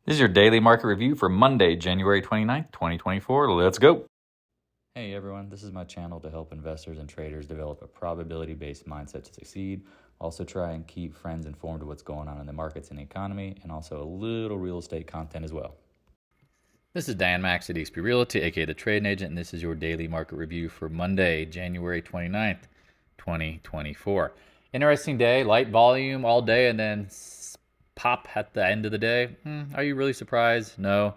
This is your daily market review for Monday, January 29th, 2024. Let's go. Hey everyone, this is my channel to help investors and traders develop a probability-based mindset to succeed. Also try and keep friends informed of what's going on in the markets and the economy, and also a little real estate content as well. This is Dan Max at eXp Realty, aka the Trading Agent, and this is your daily market review for Monday, January 29th, 2024. Interesting day, light volume all day, and then pop at the end of the day. Are you really surprised? No.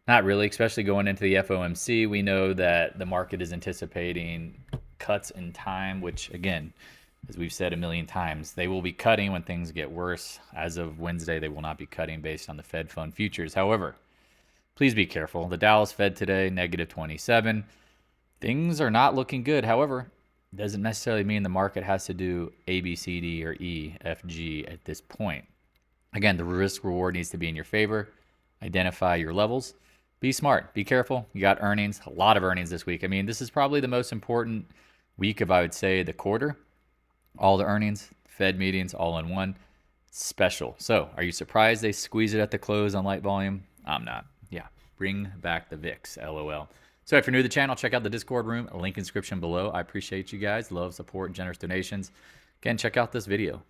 Not really, especially going into the FOMC. We know that the market is anticipating cuts in time, which, again, as we've said a million times, they will be cutting when things get worse. As of Wednesday, they will not be cutting based on the Fed fund futures. However, please be careful. The Dow's Fed today, negative 27. Things are not looking good. However, it doesn't necessarily mean the market has to do A, B, C, D, or E, F, G at this point. Again, the risk reward needs to be in your favor. Identify your levels. Be smart. Be careful. You got earnings, a lot of earnings this week. I mean, this is probably the most important week of, I would say, the quarter. All the earnings, Fed meetings, all in one. Special. So, are you surprised they squeeze it at the close on light volume? I'm not. Yeah. Bring back the VIX, LOL. So, if you're new to the channel, check out the Discord room. Link in description below. I appreciate you guys. Love, support, generous donations. Again, check out this video.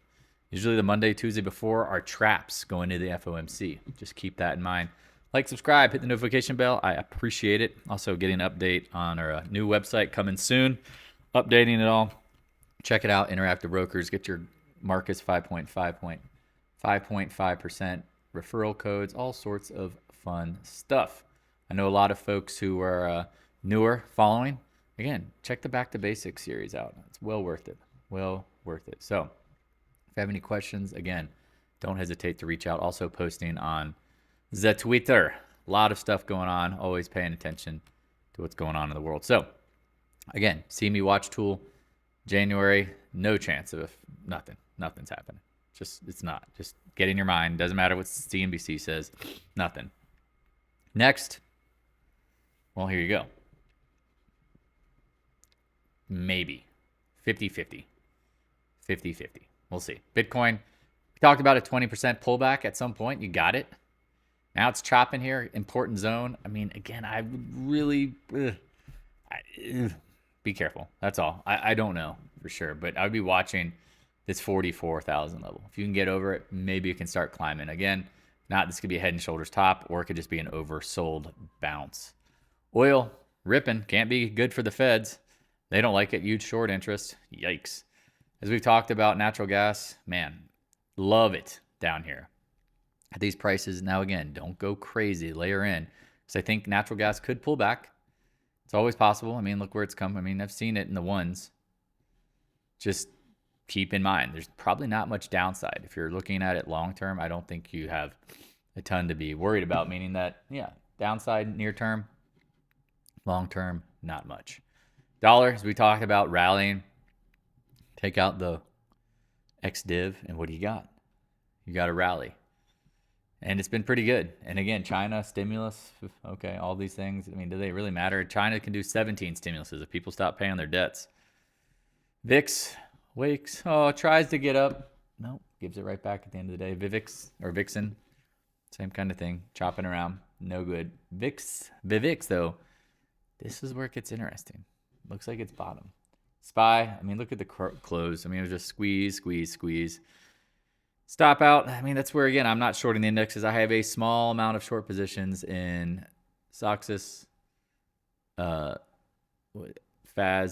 Usually the Monday, Tuesday before are traps going into the FOMC. Just keep that in mind. Like, subscribe, hit the notification bell. I appreciate it. Also, getting an update on our new website coming soon. Updating it all. Check it out. Interactive Brokers. Get your Marcus 5.5% referral codes. All sorts of fun stuff. I know a lot of folks who are newer following. Again, check the Back to Basics series out. It's well worth it. Well worth it. So, if you have any questions, again, don't hesitate to reach out. Also posting on the Twitter. A lot of stuff going on. Always paying attention to what's going on in the world. So, again, see me watch tool. January, no chance of nothing. Nothing's happening. It's not. Just get in your mind. Doesn't matter what CNBC says. Nothing. Next. Well, here you go. Maybe. 50-50. 50-50. We'll see. Bitcoin, we talked about a 20% pullback at some point. You got it. Now it's chopping here. Important zone. I mean, again, I would really be careful. That's all. I don't know for sure, but I would be watching this 44,000 level. If you can get over it, maybe you can start climbing. Again, this could be a head and shoulders top, or it could just be an oversold bounce. Oil, ripping. Can't be good for the feds. They don't like it. Huge short interest. Yikes. As we've talked about, natural gas, man, love it down here at these prices. Now, again, don't go crazy. Layer in, because I think natural gas could pull back. It's always possible. I mean, look where it's come. I mean, I've seen it in the ones. Just keep in mind, there's probably not much downside. If you're looking at it long term, I don't think you have a ton to be worried about, meaning that, yeah, downside near term, long term, not much. Dollar, as we talked about, rallying. Take out the XDiv, and what do you got? You got a rally. And it's been pretty good. And again, China, stimulus, okay, all these things. I mean, do they really matter? China can do 17 stimuluses if people stop paying their debts. VIX, wakes, tries to get up. Nope, gives it right back at the end of the day. VIVIX, or Vixen, same kind of thing, chopping around, no good. VIVIX, though, this is where it gets interesting. Looks like it's bottom. SPY, I mean, look at the close. I mean, it was just squeeze, squeeze, squeeze. Stop out. I mean, that's where, again, I'm not shorting the indexes. I have a small amount of short positions in Soxus, FAS,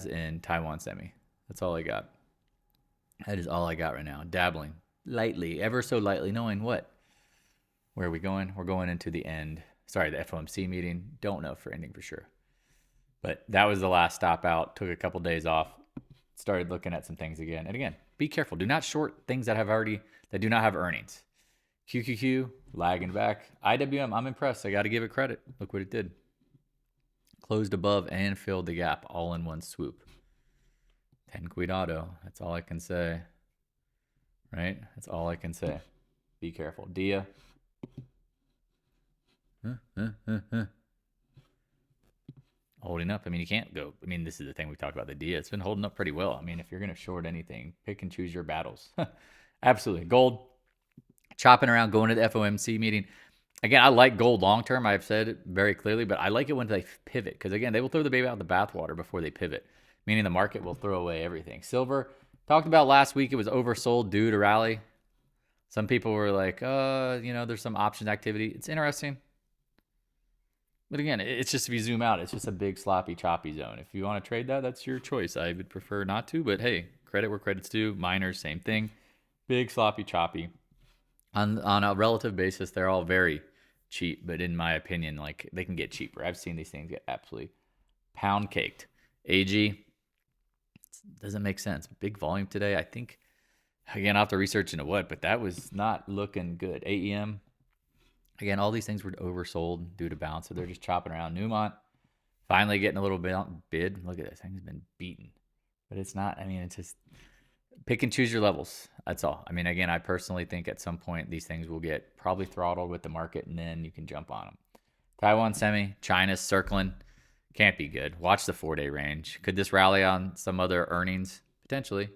and Taiwan Semi. That's all I got. That is all I got right now. Dabbling lightly, ever so lightly, knowing what? Where are we going? We're going into the FOMC meeting. Don't know for ending for sure. But that was the last stop out. Took a couple days off. Started looking at some things again. And again, be careful. Do not short things that do not have earnings. QQQ, lagging back. IWM, I'm impressed. I got to give it credit. Look what it did. Closed above and filled the gap all in one swoop. 10 cuidado. That's all I can say. Right? That's all I can say. Be careful. Dia. Holding up. I mean, you can't go. I mean, this is the thing we talked about, the Dia. It's been holding up pretty well. I mean, if you're going to short anything, pick and choose your battles. Absolutely. Gold, chopping around, going to the FOMC meeting. Again, I like gold long term. I've said it very clearly, but I like it when they pivot because, again, they will throw the baby out the bathwater before they pivot, meaning the market will throw away everything. Silver, talked about last week, it was oversold due to rally. Some people were like, there's some options activity. It's interesting. But again, it's just, if you zoom out, it's just a big, sloppy, choppy zone. If you want to trade that, that's your choice. I would prefer not to, but hey, credit where credit's due. Miners, same thing. Big, sloppy, choppy. On a relative basis, they're all very cheap, but in my opinion, like, they can get cheaper. I've seen these things get absolutely pound caked. AG doesn't make sense. Big volume today. I think, again, I'll have to research into what, but that was not looking good. AEM, again, all these things were oversold due to bounce, so they're just chopping around. Newmont finally getting a little bid. Look at this thing has been beaten, but it's not. I mean, it's just pick and choose your levels. That's all. I mean, again, I personally think at some point these things will get probably throttled with the market, and then you can jump on them. Taiwan semi, China's circling. Can't be good. Watch the 4-day range. Could this rally on some other earnings? Potentially.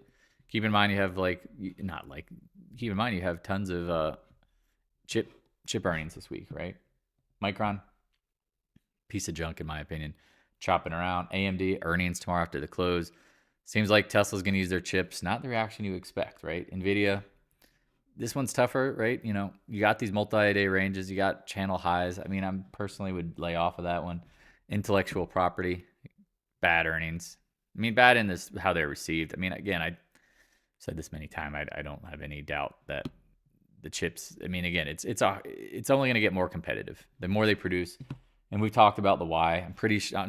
Keep in mind you have keep in mind you have tons of chip earnings this week, right? Micron, piece of junk in my opinion. Chopping around. AMD earnings tomorrow after the close. Seems like Tesla's going to use their chips. Not the reaction you expect, right? NVIDIA, this one's tougher, right? You got these multi-day ranges. You got channel highs. I mean, I personally would lay off of that one. Intellectual property, bad earnings. I mean, bad in this how they're received. I mean, again, I said this many times. I don't have any doubt that the chips. I mean, again, it's only going to get more competitive the more they produce. And we've talked about the why. I'm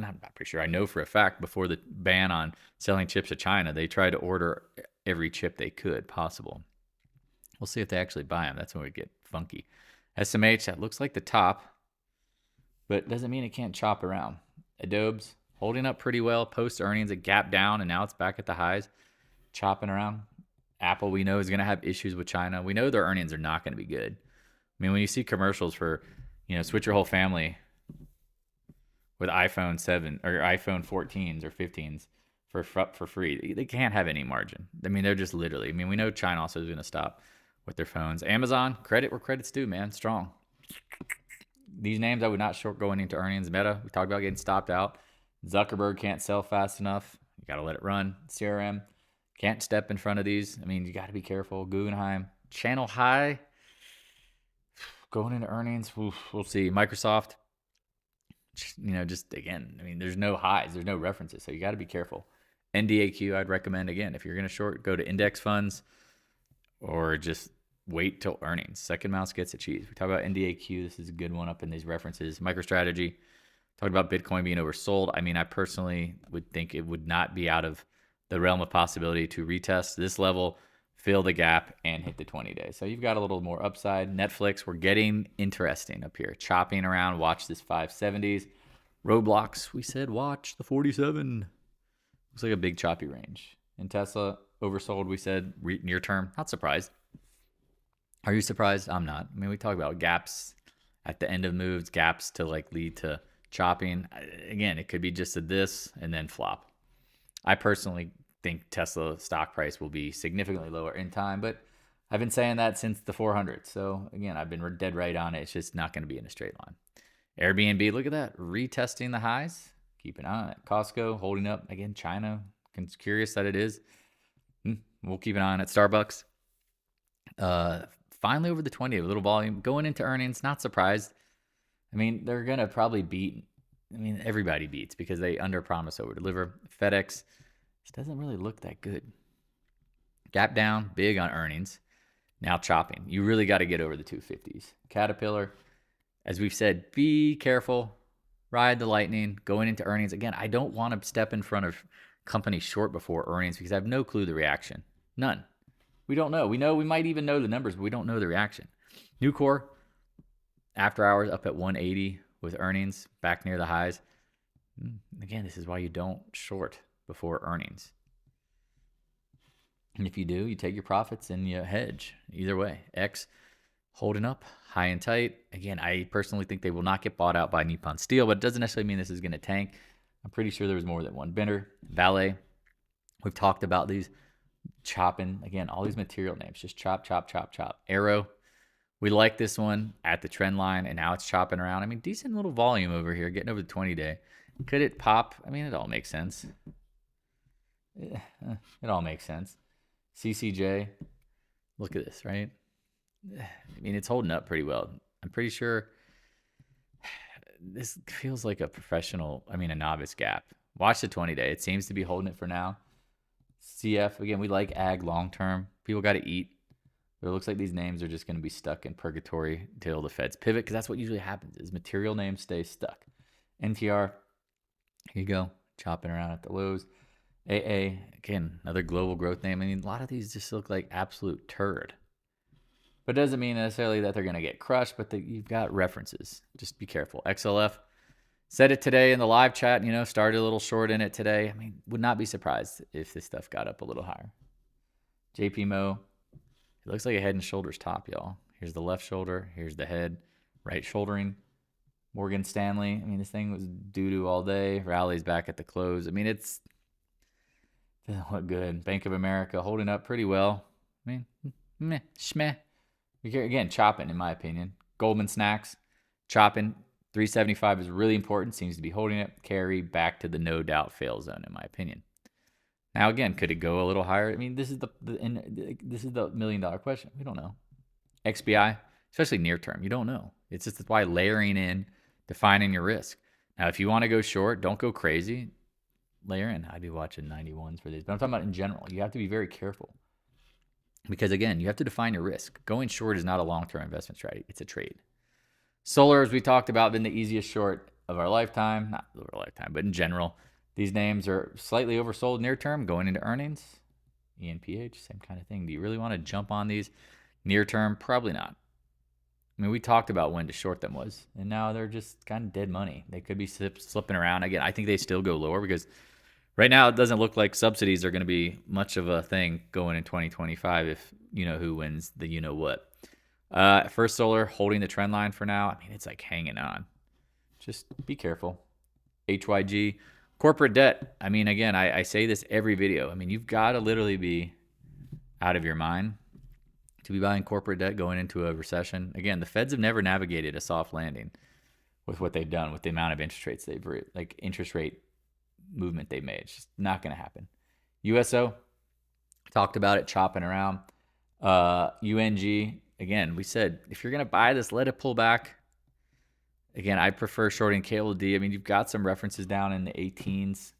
not pretty sure. I know for a fact before the ban on selling chips to China, they tried to order every chip they could possible. We'll see if they actually buy them. That's when we get funky. SMH, that looks like the top, but doesn't mean it can't chop around. Adobe's holding up pretty well. Post earnings, a gap down, and now it's back at the highs, chopping around. Apple, we know, is going to have issues with China. We know their earnings are not going to be good. I mean, when you see commercials for, switch your whole family with iPhone 7 or iPhone 14s or 15s for free, they can't have any margin. I mean, they're just literally. I mean, we know China also is going to stop with their phones. Amazon, credit where credit's due, man, strong. These names I would not short going into earnings. Meta, we talked about getting stopped out. Zuckerberg can't sell fast enough. You got to let it run. CRM, can't step in front of these. I mean, you got to be careful. Guggenheim, channel high. Going into earnings, we'll see. Microsoft, just again, I mean, there's no highs, there's no references, so you got to be careful. NDAQ, I'd recommend, again, if you're going to short, go to index funds or just wait till earnings. Second mouse gets the cheese. We talk about NDAQ. This is a good one up in these references. MicroStrategy, talked about Bitcoin being oversold. I mean, I personally would think it would not be out of the realm of possibility to retest this level, fill the gap, and hit the 20-day. So you've got a little more upside. Netflix, we're getting interesting up here. Chopping around. Watch this 570s. Roblox, we said watch the 47. Looks like a big choppy range. And Tesla, oversold, we said near term. Not surprised. Are you surprised? I'm not. I mean, we talk about gaps at the end of moves, gaps to lead to chopping. Again, it could be just a this and then flop. I personally think Tesla stock price will be significantly lower in time, but I've been saying that since the 400. So again, I've been dead right on it. It's just not going to be in a straight line. Airbnb, look at that, retesting the highs. Keep an eye on it. Costco holding up. Again, China, curious that it is. We'll keep an eye on it. Starbucks, finally over the 20, a little volume. Going into earnings, not surprised. I mean, they're going to probably beat. I mean, everybody beats because they under-promise, over-deliver. FedEx, this doesn't really look that good. Gap down, big on earnings. Now chopping. You really got to get over the 250s. Caterpillar, as we've said, be careful. Ride the lightning. Going into earnings. Again, I don't want to step in front of companies short before earnings because I have no clue the reaction. None. We don't know. We might even know the numbers, but we don't know the reaction. Nucor, after hours up at 180 with earnings back near the highs. Again, this is why you don't short before earnings. And if you do, you take your profits and you hedge. Either way. X holding up, high and tight. Again, I personally think they will not get bought out by Nippon Steel, but it doesn't necessarily mean this is going to tank. I'm pretty sure there was more than one bidder. VALE, we've talked about these chopping. Again, all these material names, just chop, chop, chop, chop. Arrow, We like this one at the trend line, and now it's chopping around. I mean, decent little volume over here, getting over the 20-day. Could it pop? I mean, it all makes sense. It all makes sense. CCJ, look at this, right? I mean, it's holding up pretty well. I'm pretty sure this feels like a a novice gap. Watch the 20-day. It seems to be holding it for now. CF, again, we like ag long-term. People got to eat. But it looks like these names are just going to be stuck in purgatory until the Feds pivot, because that's what usually happens is material names stay stuck. NTR, here you go, chopping around at the lows. AA, again, another global growth name. I mean, a lot of these just look like absolute turd. But it doesn't mean necessarily that they're going to get crushed, but you've got references. Just be careful. XLF, said it today in the live chat, started a little short in it today. I mean, would not be surprised if this stuff got up a little higher. JPMO, it looks like a head and shoulders top, y'all. Here's the left shoulder. Here's the head. Right shouldering. Morgan Stanley. I mean, this thing was doo-doo all day. Rallies back at the close. I mean, it doesn't look good. Bank of America holding up pretty well. I mean, meh, schmeh. Again, chopping, in my opinion. Goldman Sachs, chopping. 375 is really important. Seems to be holding it. Carry back to the no doubt fail zone, in my opinion. Now, again, could it go a little higher? I mean, this is the $1 million question. We don't know. XBI, especially near term, you don't know. It's just why layering in, defining your risk. Now, if you want to go short, don't go crazy. Layer in. I'd be watching 91s for these. But I'm talking about in general. You have to be very careful. Because, again, you have to define your risk. Going short is not a long-term investment strategy. It's a trade. Solar, as we talked about, been the easiest short of our lifetime. Not of our lifetime, but in general. These names are slightly oversold near term going into earnings. ENPH, same kind of thing. Do you really want to jump on these near term? Probably not. I mean, we talked about when to short them was, and now they're just kind of dead money. They could be slipping around. Again, I think they still go lower because right now it doesn't look like subsidies are going to be much of a thing going in 2025 if you know who wins the you know what. First Solar holding the trend line for now. I mean, it's like hanging on. Just be careful. HYG. Corporate debt. I mean, again, I say this every video. I mean, you've got to literally be out of your mind to be buying corporate debt going into a recession. Again, the Feds have never navigated a soft landing with what they've done, with the amount of interest rate movement they've made. It's just not going to happen. USO, talked about it, chopping around. UNG, again, we said, if you're going to buy this, let it pull back. Again, I prefer shorting KOLD. I mean, you've got some references down in the 18s.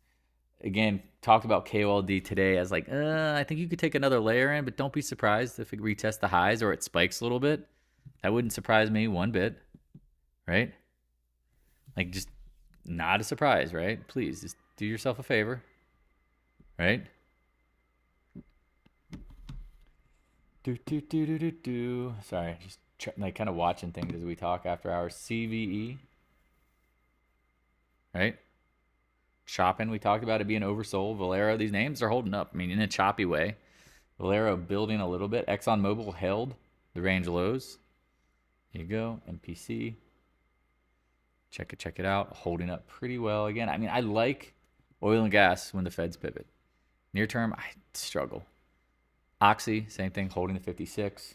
Again, talked about KOLD today as like, I think you could take another layer in, but don't be surprised if it retests the highs or it spikes a little bit. That wouldn't surprise me one bit, right? Like, just not a surprise, right? Please, just do yourself a favor, right? Sorry, just kind of watching things as we talk after hours. CVE, right? Chopping, we talked about it being oversold. Valero, these names are holding up. I mean, in a choppy way. Valero building a little bit. ExxonMobil held the range lows. Here you go. MPC. Check it out. Holding up pretty well. Again, I mean, I like oil and gas when the Feds pivot. Near term, I struggle. Oxy, same thing, holding the 56.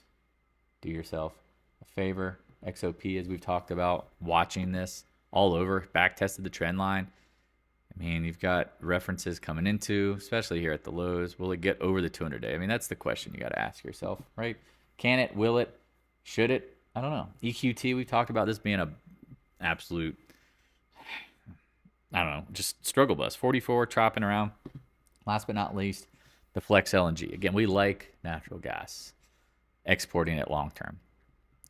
Do yourself a favor. XOP, as we've talked about, watching this all over. Back tested the trend line. I mean, you've got references coming into, especially here at the lows. Will it get over the 200-day? I mean, that's the question you got to ask yourself, right? Can it? Will it? Should it? I don't know. EQT, we talked about this being a absolute, I don't know, just struggle bus. 44, chopping around. Last but not least, the Flex LNG. Again, we like natural gas, exporting it long term.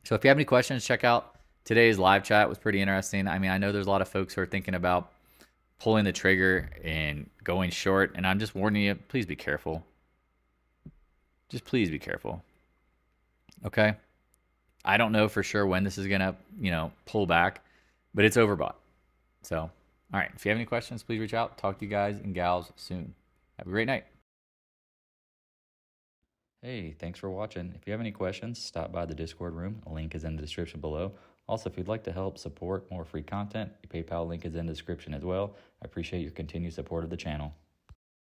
So if you have any questions, check out today's live chat. It was pretty interesting. I mean, I know there's a lot of folks who are thinking about pulling the trigger and going short, and I'm just warning you, please be careful. Just please be careful. Okay? I don't know for sure when this is going to, pull back, but it's overbought. So, all right. If you have any questions, please reach out. Talk to you guys and gals soon. Have a great night. Hey, thanks for watching. If you have any questions, stop by the Discord room. A link is in the description below. Also, if you'd like to help support more free content, the PayPal link is in the description as well. I appreciate your continued support of the channel.